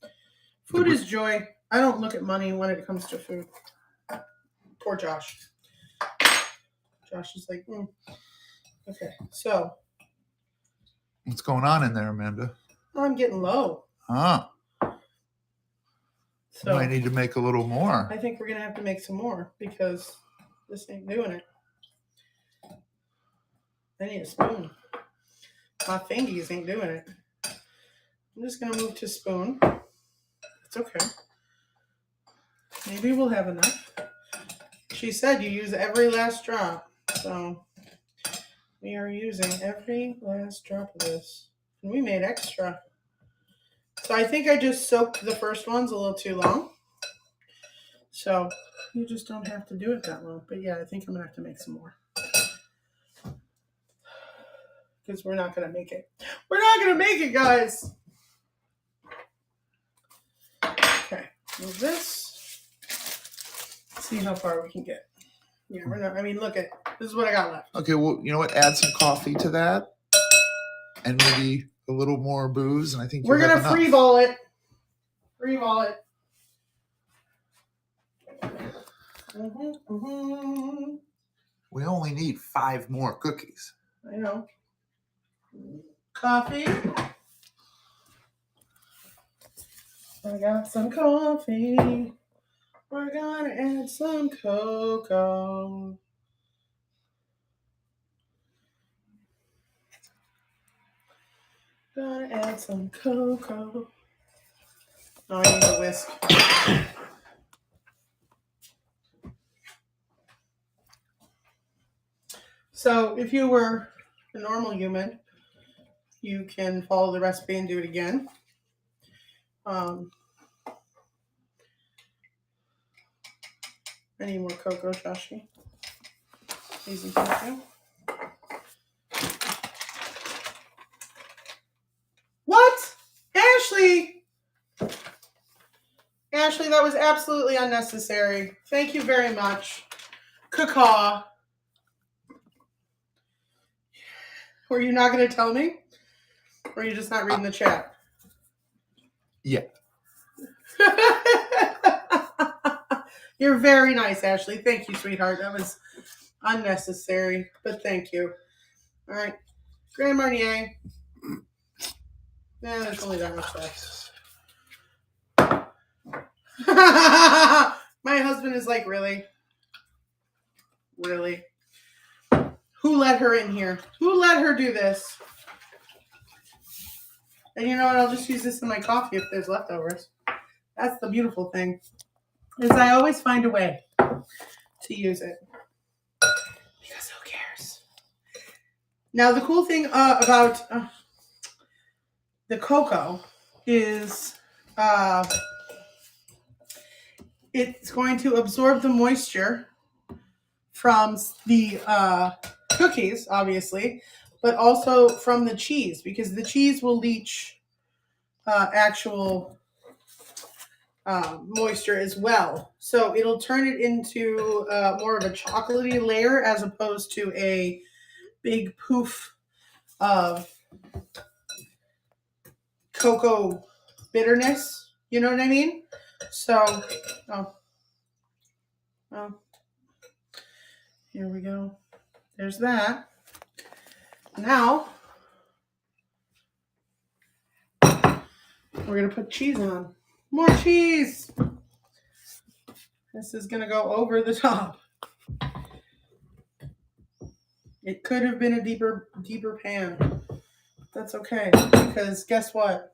food is joy. I don't look at money when it comes to food. Poor Josh. Josh is like, Okay, so. What's going on in there, Amanda? I'm getting low. Ah. So I need to make a little more. I think we're going to have to make some more because this ain't doing it. I need a spoon. My fingies ain't doing it. I'm just going to move to spoon. It's okay. Maybe we'll have enough. She said you use every last drop. So we are using every last drop of this. And we made extra. So I think I just soaked the first ones a little too long. So you just don't have to do it that long. But yeah, I think I'm going to have to make some more. Because we're not going to make it. We're not going to make it, guys. Okay, move this. See how far we can get. Yeah, we're not. I mean, look at this is what I got left. Okay, well, you know what? Add some coffee to that, and maybe a little more booze, and I think we're gonna free ball it. Free ball it. We only need 5 more cookies. I know. Coffee. I got some coffee. We're gonna add some cocoa. Gonna add some cocoa. Oh, I need a whisk. So if you were a normal human, you can follow the recipe and do it again. I need more cocoa, Joshi. Please and thank you. What? Ashley! Ashley, that was absolutely unnecessary. Thank you very much. Caw. Were you not going to tell me? Or are you just not reading the chat? Yeah. You're very nice, Ashley. Thank you, sweetheart. That was unnecessary, but thank you. All right. Grand Marnier. Yeah, there's only that much left. My husband is like, really? Really? Who let her in here? Who let her do this? And you know what? I'll just use this in my coffee if there's leftovers. That's the beautiful thing. Is I always find a way to use it. Because who cares? Now, the cool thing about the cocoa is it's going to absorb the moisture from the cookies, obviously, but also from the cheese, because the cheese will leach actual moisture as well. So it'll turn it into more of a chocolatey layer as opposed to a big poof of cocoa bitterness. You know what I mean? So, here we go. There's that. Now, we're going to put cheese on. More cheese. This is going to go over the top. It could have been a deeper pan. That's okay, because guess what?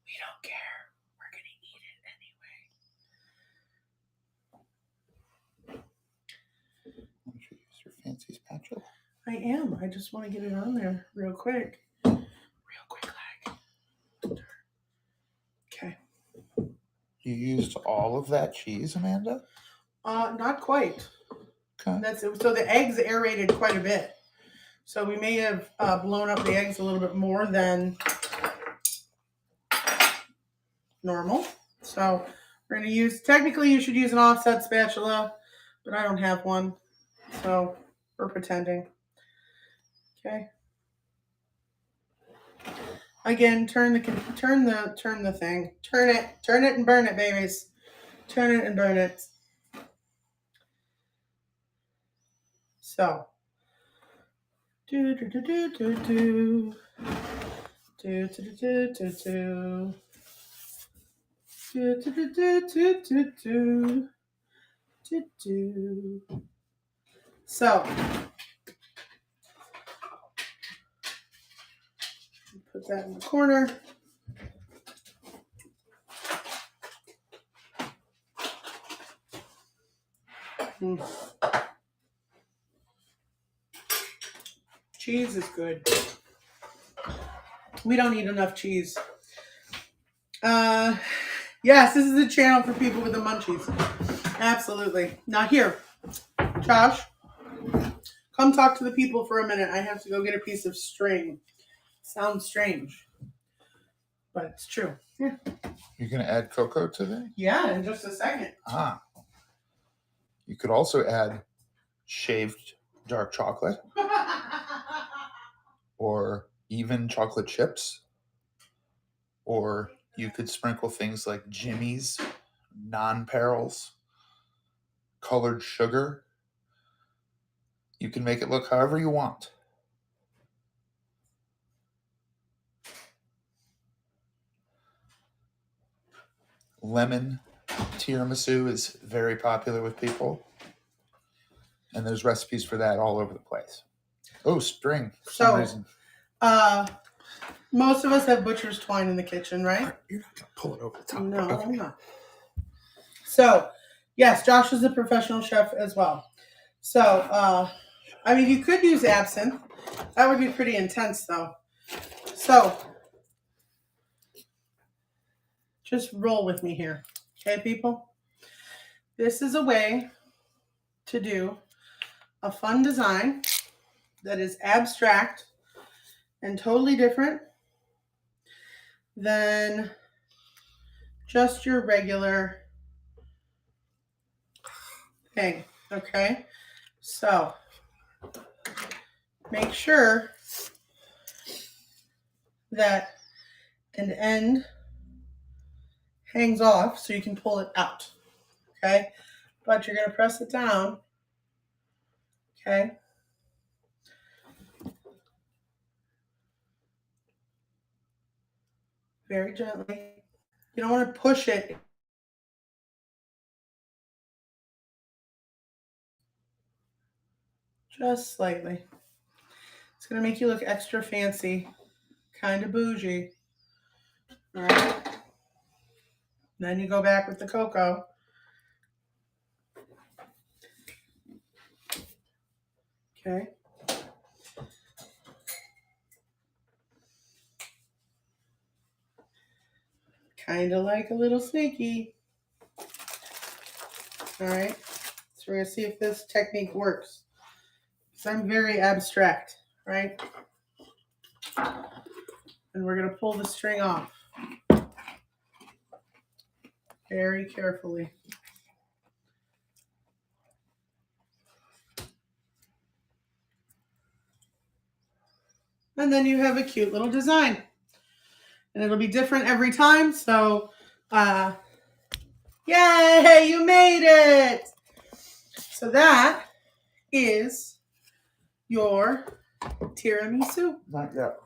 We don't care. We're going to eat it anyway. Why don't you use your fancy spatula? I am. I just want to get it on there real quick. Okay. You used all of that cheese, Amanda? Not quite. Okay. That's it. So the eggs aerated quite a bit. So we may have blown up the eggs a little bit more than normal. So we're going to use, technically you should use an offset spatula, but I don't have one. So we're pretending. Okay. Again, turn the thing. Turn it and burn it, babies. Turn it and burn it. So, do do do do do do do do do do do do do do do do. So, put that in the corner. Cheese is good. We don't eat enough cheese. Yes, this is a channel for people with the munchies. Absolutely. Now here, Josh, come talk to the people for a minute. I have to go get a piece of string. Sounds strange, but it's true. Yeah. You're going to add cocoa to that? Yeah, in just a second. You could also add shaved dark chocolate or even chocolate chips. Or you could sprinkle things like Jimmy's, non-perils, colored sugar. You can make it look however you want. Lemon tiramisu is very popular with people. And there's recipes for that all over the place. Oh, string for some reason. Most of us have butcher's twine in the kitchen, right? You're not going to pull it over the top. No, okay. I'm not. So, yes, Josh is a professional chef as well. So, I mean, you could use absinthe. That would be pretty intense, though. So, just roll with me here. Okay, people? This is a way to do a fun design that is abstract and totally different than just your regular thing. Okay, so make sure that an end hangs off so you can pull it out. Okay, but you're going to press it down. Okay, very gently. You don't want to push it. Just slightly. It's going to make you look extra fancy, kind of bougie. All right. Then you go back with the cocoa. Okay. Kind of like a little snaky. All right. So we're going to see if this technique works. So I'm very abstract, right? And we're going to pull the string off very carefully. And then you have a cute little design. And it'll be different every time. So, yay, you made it. So that is your tiramisu. Not yet.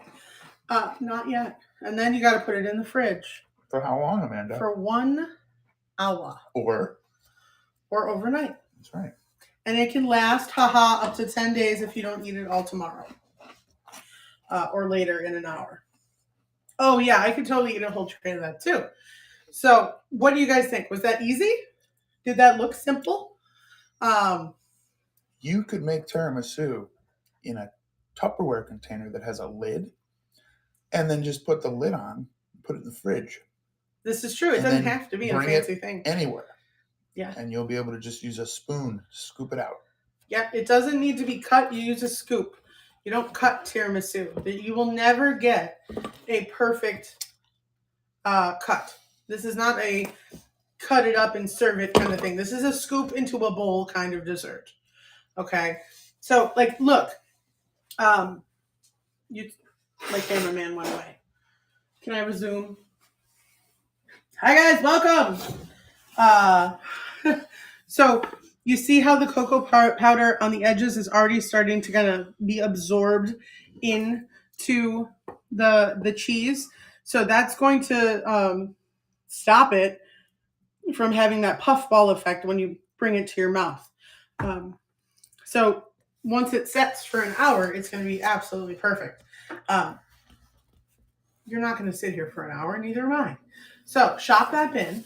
Not yet. And then you got to put it in the fridge. For how long, Amanda? For 1 hour. Or overnight. That's right. And it can last, up to 10 days if you don't eat it all tomorrow. Or later in an hour. Oh, yeah, I could totally eat a whole tray of that too. So what do you guys think? Was that easy? Did that look simple? You could make tiramisu in a Tupperware container that has a lid, and then just put the lid on, put it in the fridge. This is true. It doesn't have to be a fancy thing. Anywhere. Yeah. And you'll be able to just use a spoon, scoop it out. Yeah, it doesn't need to be cut. You use a scoop. You don't cut tiramisu. You will never get a perfect cut. This is not a cut it up and serve it kind of thing. This is a scoop into a bowl kind of dessert. Okay? So, like, look. My cameraman went away. Can I resume? Hi, guys. Welcome. So you see how the cocoa powder on the edges is already starting to kind of be absorbed into the cheese. So that's going to stop it from having that puffball effect when you bring it to your mouth. So once it sets for an hour, it's going to be absolutely perfect. You're not going to sit here for an hour, neither am I. So shop that bin.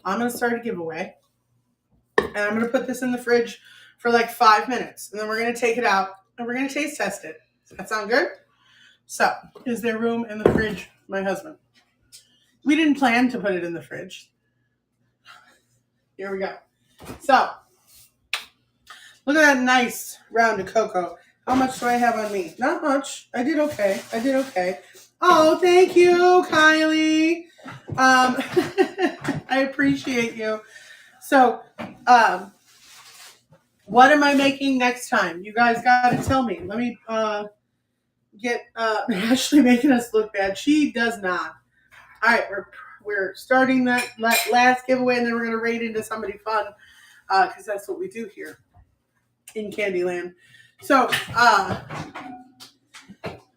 I'm going to start a giveaway. And I'm going to put this in the fridge for like 5 minutes. And then we're going to take it out and we're going to taste test it. Does that sound good? So, is there room in the fridge, my husband? We didn't plan to put it in the fridge. Here we go. So, look at that nice round of cocoa. How much do I have on me? Not much. I did okay. Oh, thank you, Kylie. I appreciate you. So, what am I making next time? You guys got to tell me. Let me get Ashley making us look bad. She does not. All right, we're starting that last giveaway, and then we're going to raid into somebody fun because that's what we do here in Candyland. So, I'm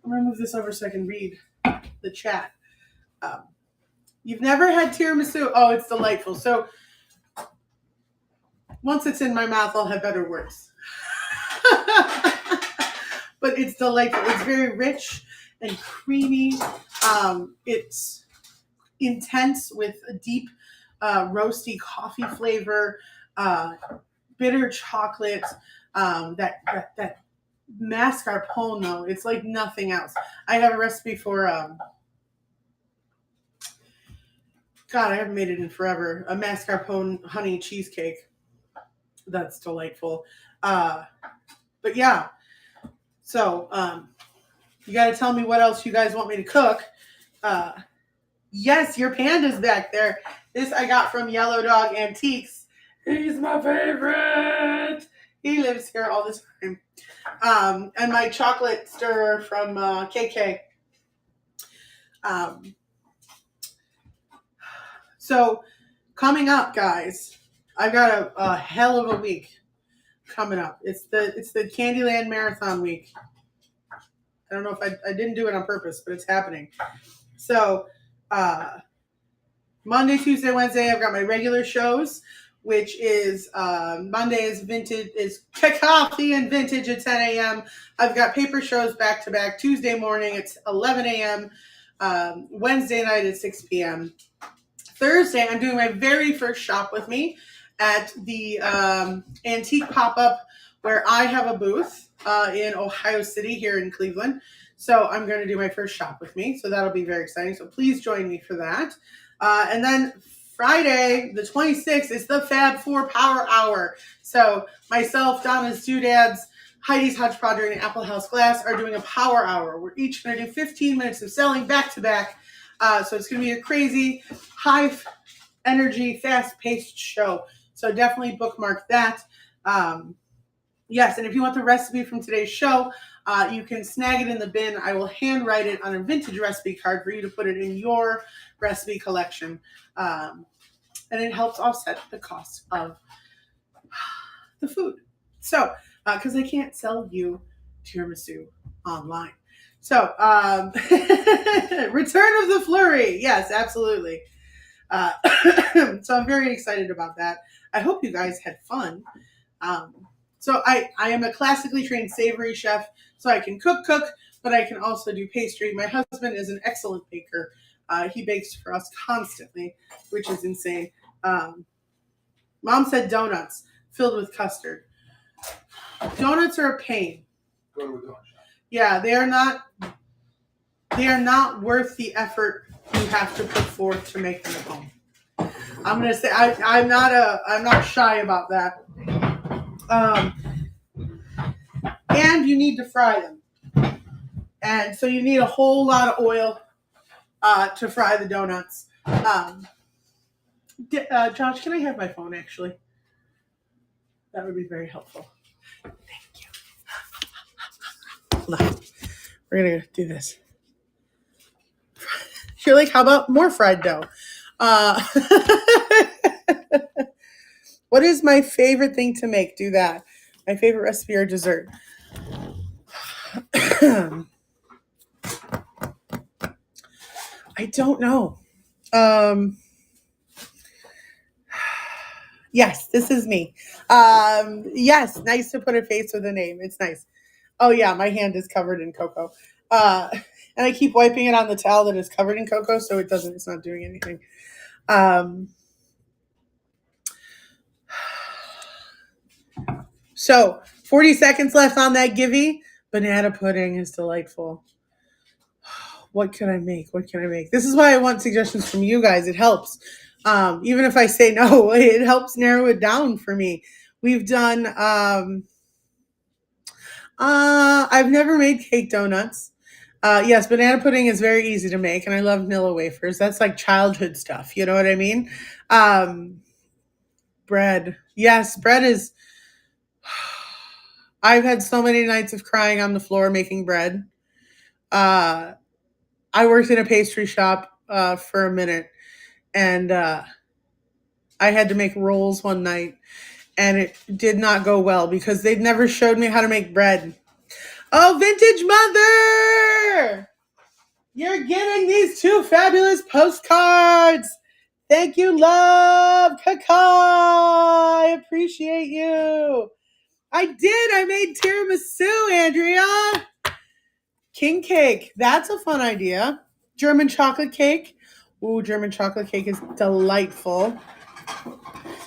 going to move this over so I can read the chat. You've never had tiramisu? Oh, it's delightful. So, once it's in my mouth, I'll have better words. But it's delightful. It's very rich and creamy. It's intense with a deep roasty coffee flavor, bitter chocolate, that mascarpone, though. It's like nothing else. I have a recipe for, God, I haven't made it in forever, a mascarpone honey cheesecake That's delightful. But yeah, so you got to tell me what else you guys want me to cook. Yes, your panda's back there. This I got from Yellow Dog Antiques. He's my favorite. He lives here all the time. And my chocolate stirrer from KK. So coming up, guys, I've got a hell of a week coming up. It's the Candyland Marathon week. I don't know if I didn't do it on purpose, but it's happening. So Monday, Tuesday, Wednesday, I've got my regular shows, which is Monday is vintage, is coffee and vintage at 10 a.m. I've got paper shows back to back. Tuesday morning it's 11 a.m. Wednesday night at 6 p.m. Thursday, I'm doing my very first shop with me at the antique pop-up where I have a booth in Ohio City here in Cleveland. So I'm going to do my first shop with me. So that'll be very exciting. So please join me for that. And then Friday, the 26th, is the Fab Four Power Hour. So myself, Donna's doodads, Heidi's Hodgepodge, and Apple House Glass are doing a power hour. We're each going to do 15 minutes of selling back to back. So it's going to be a crazy, high energy, fast paced show. So definitely bookmark that. Yes, and if you want the recipe from today's show, you can snag it in the bin. I will handwrite it on a vintage recipe card for you to put it in your recipe collection. And it helps offset the cost of the food. So, because I can't sell you tiramisu online. So, Return of the Flurry. Yes, absolutely. So I'm very excited about that. I hope you guys had fun. So I am a classically trained savory chef, so I can cook, but I can also do pastry. My husband is an excellent baker. He bakes for us constantly, which is insane. Mom said donuts filled with custard. Donuts are a pain. Go to a donut shop. Yeah, they are not worth the effort you have to put forth to make them at home. I'm gonna say I'm not shy about that. And you need to fry them. And so you need a whole lot of oil to fry the donuts. Josh, can I have my phone actually? That would be very helpful. Thank you. Hold on. We're going to do this. You're like, how about more fried dough? What is my favorite thing to make? Do that. My favorite recipe or dessert. I don't know. Yes, this is me. Yes, nice to put a face with a name. It's nice. Oh yeah, my hand is covered in cocoa. And I keep wiping it on the towel that is covered in cocoa, so it's not doing anything. So 40 seconds left on that Givey. Banana pudding is delightful. What can I make? This is why I want suggestions from you guys. It helps. Even if I say no, it helps narrow it down for me. We've done, I've never made cake donuts. Yes, banana pudding is very easy to make, and I love Nilla wafers. That's like childhood stuff. You know what I mean? Bread. Yes, bread is, I've had so many nights of crying on the floor making bread. I worked in a pastry shop for a minute, and I had to make rolls one night, and it did not go well because they'd never showed me how to make bread. Oh, Vintage Mother! You're getting these 2 fabulous postcards. Thank you, love. Kaka. I appreciate you. I did. I made tiramisu, Andrea. King cake. That's a fun idea. German chocolate cake. Ooh, German chocolate cake is delightful.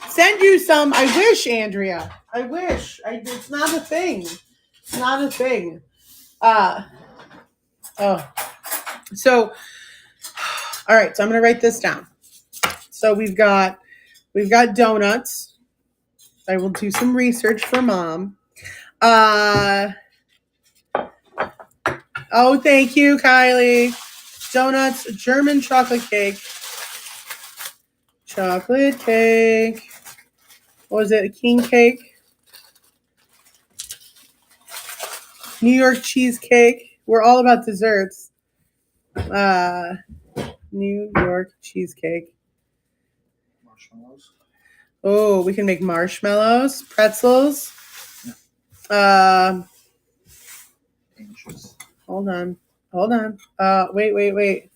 Send you some. I wish, Andrea. I wish. It's not a thing. It's not a thing. So, all right. So I'm going to write this down. So we've got donuts. I will do some research for Mom. Oh, thank you, Kylie. Donuts, German chocolate cake. Chocolate cake. What was it? A king cake? New York cheesecake. We're all about desserts. New York cheesecake. Marshmallows. Oh, we can make marshmallows, pretzels. Anxious. Hold on. Wait.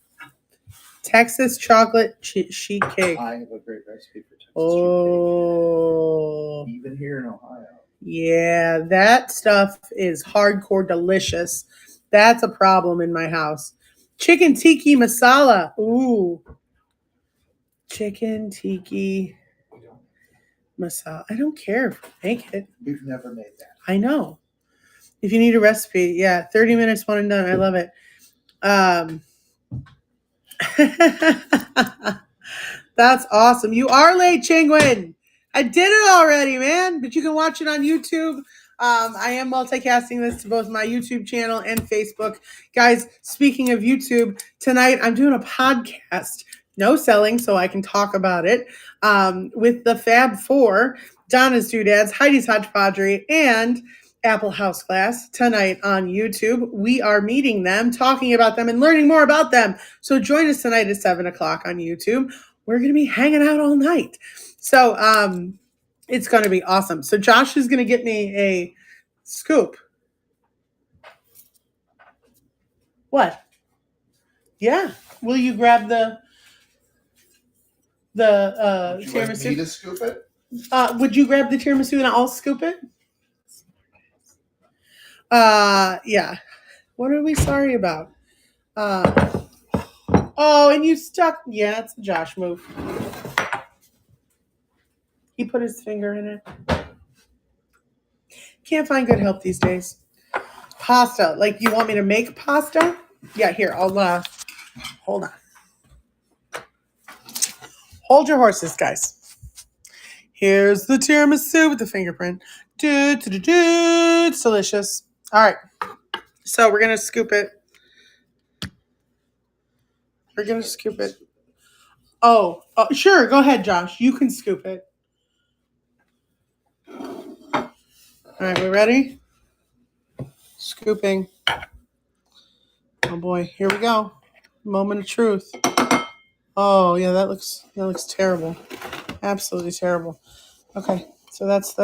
Texas chocolate sheet cake. I have a great recipe for Texas Oh. sheet cake. Even here in Ohio. Yeah, that stuff is hardcore delicious. That's a problem in my house. Chicken tiki masala. Ooh. Chicken tiki masala. I don't care if we make it. We've never made that. I know. If you need a recipe, yeah, 30 minutes, one and done. I love it. That's awesome. You are late, Chingwin. I did it already, man. But you can watch it on YouTube. I am multicasting this to both my YouTube channel and Facebook. Guys, speaking of YouTube, tonight I'm doing a podcast. No selling, so I can talk about it. With the Fab Four, Donna's Doodads, Heidi's Hodgepodgery, and Apple House Class tonight on YouTube. We are meeting them, talking about them, and learning more about them. So join us tonight at 7 o'clock on YouTube. We're going to be hanging out all night. So it's going to be awesome. So Josh is going to get me a scoop. What? Yeah. Will you grab the Would you like me tiramisu? to scoop it? Would you grab the tiramisu and I'll scoop it? Yeah. What are we sorry about? Oh, and you stuck. Yeah, it's a Josh move. He put his finger in it. Can't find good help these days. Pasta. Like, you want me to make pasta? Yeah, here. I'll, hold on. Hold your horses, guys. Here's the tiramisu with the fingerprint. It's delicious. All right. So we're going to scoop it. We're going to scoop it. Oh, sure. Go ahead, Josh. You can scoop it. All right, we ready? Scooping. Oh boy, here we go. Moment of truth. Oh yeah, that looks terrible. Absolutely terrible. Okay, so that's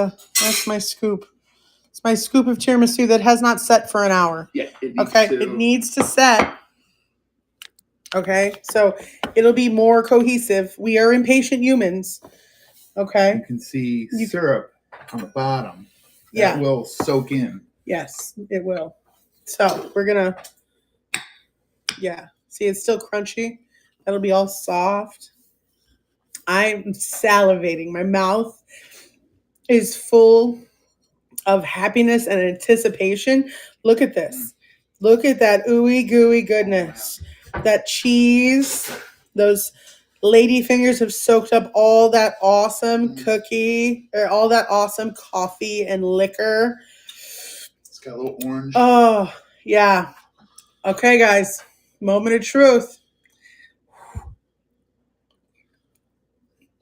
my scoop. It's my scoop of tiramisu that has not set for an hour. Yeah. It needs to set. Okay, so it'll be more cohesive. We are impatient humans. Okay. You can see syrup on the bottom. Yeah. That will soak in. Yes, it will. So we're gonna. Yeah. See, it's still crunchy. That'll be all soft. I'm salivating. My mouth is full of happiness and anticipation. Look at this. Look at that ooey gooey goodness. That cheese. Those lady fingers have soaked up all that awesome cookie, or all that awesome coffee and liquor. It's got a little orange. Oh, yeah. Okay, guys. Moment of truth.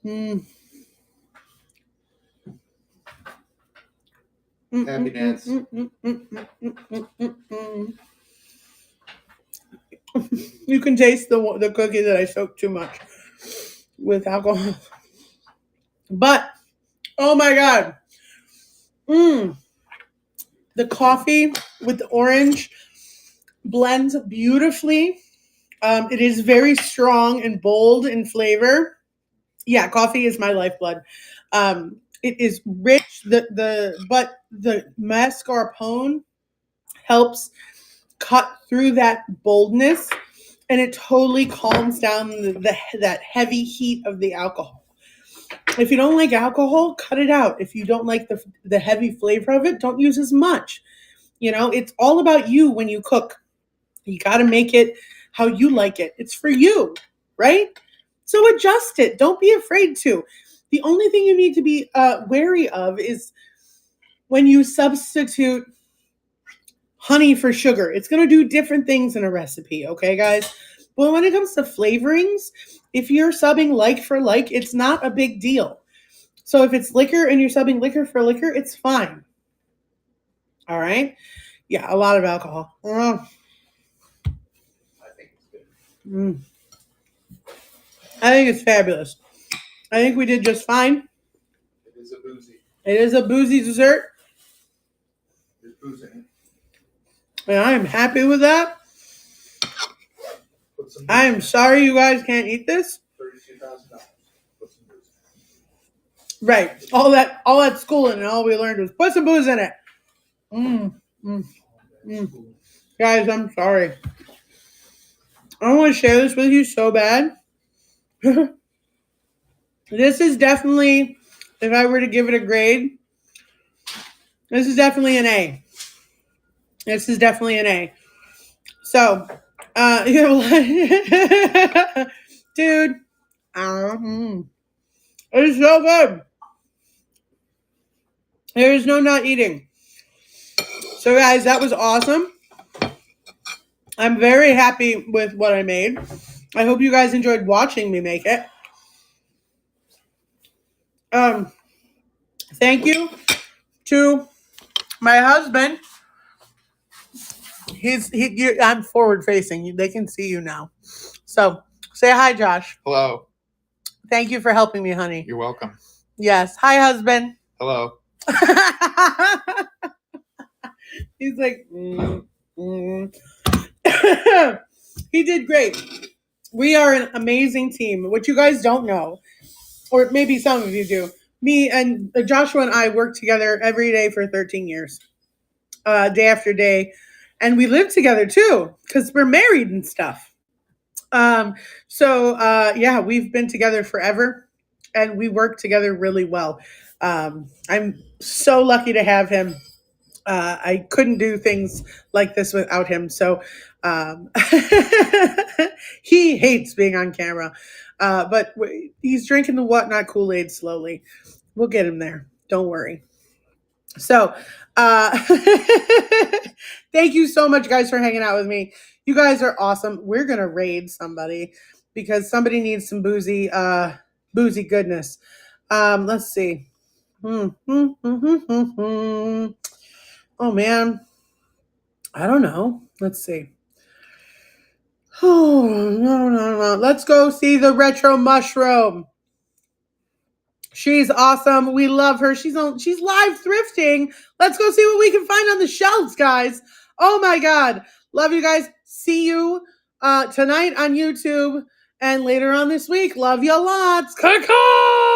Happy dance. You can taste the cookie that I soaked too much with alcohol. But, oh my God. The coffee with the orange blends beautifully. It is very strong and bold in flavor. Yeah, coffee is my lifeblood. It is rich. But the mascarpone helps cut through that boldness, and it totally calms down that heavy heat of the alcohol. If you don't like alcohol, cut it out. If you don't like the heavy flavor of it, don't use as much. You know, it's all about you when you cook. You got to make it how you like it. It's for you, right? So adjust it. Don't be afraid to. The only thing you need to be wary of is when you substitute honey for sugar. It's going to do different things in a recipe, okay, guys? But when it comes to flavorings, if you're subbing like for like, it's not a big deal. So if it's liquor and you're subbing liquor for liquor, it's fine. All right? Yeah, a lot of alcohol. I think it's good. I think it's fabulous. I think we did just fine. It is a boozy. It is a boozy dessert. There's booze in it. And I am happy with that. Put some booze I in am it. sorry you guys can't eat this. $32,000. Put some booze in Right. All that schooling and all we learned was put some booze in it. it. Guys, I'm sorry. I want to share this with you so bad. This is definitely, if I were to give it a grade, this is definitely an A. This is definitely an A. So, dude, it is so good. There is no not eating. So, guys, that was awesome. I'm very happy with what I made. I hope you guys enjoyed watching me make it. Thank you to my husband. I'm forward facing. They can see you now. So say hi, Josh. Hello. Thank you for helping me, honey. You're welcome. Yes. Hi, husband. Hello. He's like, He did great. We are an amazing team. What you guys don't know, or maybe some of you do, me and Joshua and I worked together every day for 13 years, day after day. And we live together too, because we're married and stuff. Yeah, we've been together forever and we work together really well. I'm so lucky to have him. I couldn't do things like this without him. So he hates being on camera, but he's drinking the whatnot Kool-Aid slowly. We'll get him there. Don't worry. So, thank you so much, guys, for hanging out with me. You guys are awesome. We're gonna raid somebody because somebody needs some boozy goodness. Let's see. Oh man, I don't know. Let's see. Oh no. Let's go see the retro mushroom. She's awesome. We love her. She's live thrifting. Let's go see what we can find on the shelves, guys. Oh my God. Love you guys. See you tonight on YouTube and later on this week. Love you lots. Caw-caw!